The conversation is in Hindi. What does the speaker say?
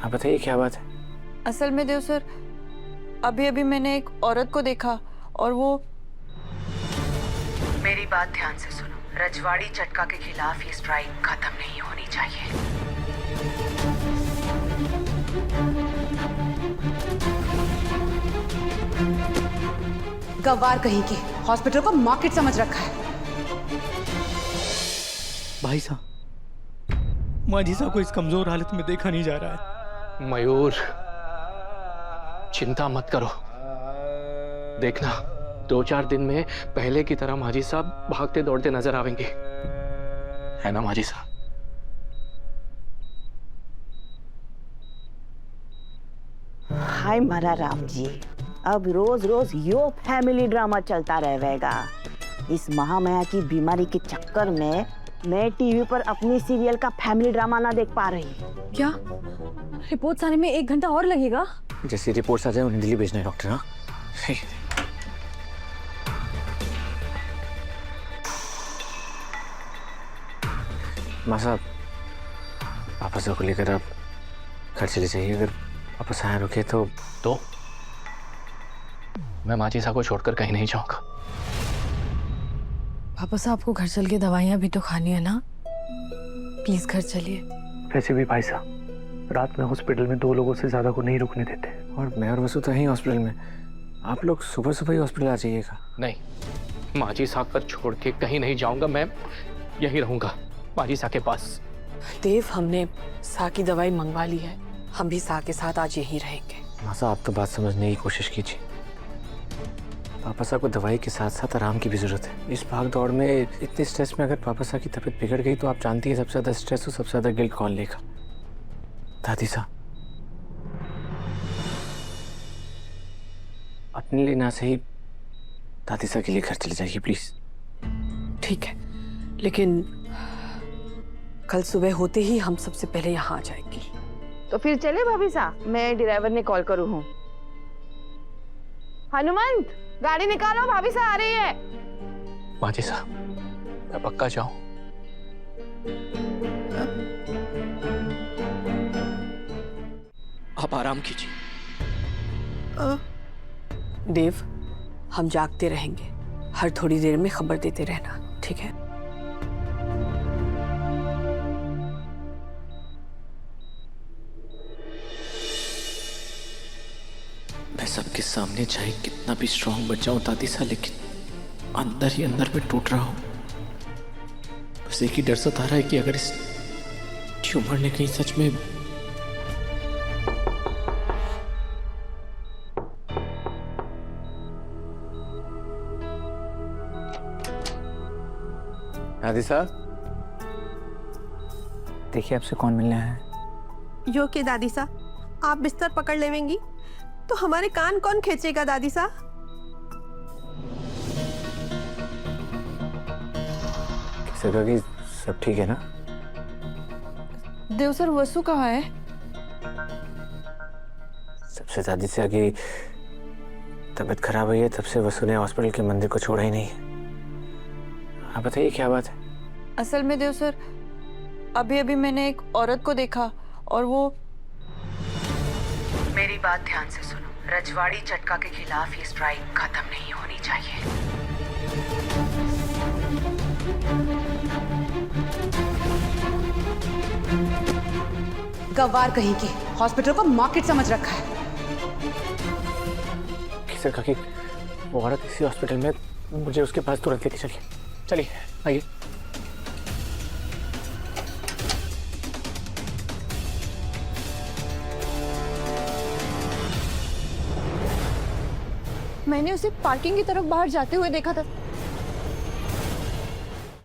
हाँ बताइए क्या बात है। असल में देव सर, अभी अभी मैंने एक औरत को देखा और वो। मेरी बात ध्यान से सुनो, रजवाड़ी चटका के खिलाफ ये स्ट्राइक खत्म नहीं होनी चाहिए। गवार कहीं की हॉस्पिटल को मार्केट समझ रखा है। भाई साहब, माजी साहब को इस कमजोर हालत में देखा नहीं जा रहा है। मयूर, चिंता मत करो। देखना 2-4 दिन में पहले की तरह माजी साहब भागते दौड़ते नजर आवेंगे, है ना माजी साहब? हाय मारा राम जी, अब रोज रोज यो फैमिली ड्रामा चलता रहेगा। इस महामाया की बीमारी के चक्कर में मैं टीवी पर अपनी सीरियल का फैमिली ड्रामा ना देख पा रही। क्या रिपोर्ट्स आने में 1 घंटा और लगेगा? जैसी रिपोर्ट्स आ जाए उन्हें दिल्ली भेजना है डॉक्टर। हाँ माँ साहब, वापस को लेकर आप घर चले जाइए। अगर वापस आए रुके तो मैं माजी साहब को छोड़कर कहीं नहीं जाऊंगा। पापा साहब आपको घर चल के दवाइयाँ भी तो खानी है ना, प्लीज घर चलिए। वैसे भी भाई साहब, रात में हॉस्पिटल में 2 लोगों से ज्यादा को नहीं रुकने देते। और मैं और वसु तो यहीं हॉस्पिटल में, आप लोग सुबह सुबह ही हॉस्पिटल आ जाइएगा। नहीं, माजी साहब पर छोड़ के कहीं नहीं जाऊंगा। मैं यहीं रहूंगा माजी साहब के पास। देव, हमने सा की दवाई मंगवा ली है, हम भी सा के साथ आज यहीं रहेंगे। माँ साहब, आप तो बात समझने की कोशिश कीजिए। पापा साहब को दवाई के साथ साथ आराम की भी जरूरत है। इस भाग दौड़ में, इतने स्ट्रेस में अगर पापा साहब की तबीयत बिगड़ गई तो आप जानती हैं सबसे ज्यादा स्ट्रेस और सबसे ज्यादा गिल्ट कौन लेगा? दादी साहब। अपने लिए ना सही, दादी साहब के लिए घर चले जाइए प्लीज। ठीक है, लेकिन कल सुबह होते ही हम सबसे पहले यहाँ आ जाएंगे। तो फिर चले भाभी साहब, मैं ड्राइवर ने कॉल करूँ हूँ। हनुमंत, गाड़ी निकालो, भाभी साहब आ रही है। माजी साहब, मैं पक्का जाऊं? आप आराम कीजिए। देव, हम जागते रहेंगे, हर थोड़ी देर में खबर देते रहना, ठीक है? मैं सबके सामने चाहे कितना भी स्ट्रांग बन जाऊं दादी साहब, लेकिन अंदर ही अंदर में टूट रहा हूं। बस एक ही डर सता रहा है कि अगर इस ट्यूमर ने कहीं सच में दादी साहब, देखिए आपसे कौन मिलने आया है। यो के दादी सा, आप बिस्तर पकड़ लेवेंगी तो हमारे कान कौन खींचेगा दादी सा? कैसे कहोगी, सब ठीक है ना? देव सर, वसु कहाँ है? सबसे दादी से आगे तबीयत खराब हुई है, तब से वसु ने हॉस्पिटल के मंदिर को छोड़ा ही नहीं। आप बताइए क्या बात है। असल में देव सर, अभी अभी मैंने एक औरत को देखा और वो। मेरी बात ध्यान से सुनो, रजवाड़ी चटका के खिलाफ ये स्ट्राइक खत्म नहीं होनी चाहिए। गवार कहीं की हॉस्पिटल को मार्केट समझ रखा है। किसी का कि वो औरत इसी हॉस्पिटल में, मुझे उसके पास तुरंत लेके चलिए। चलिए आइए। मैंने उसे पार्किंग की तरफ बाहर जाते हुए देखा था।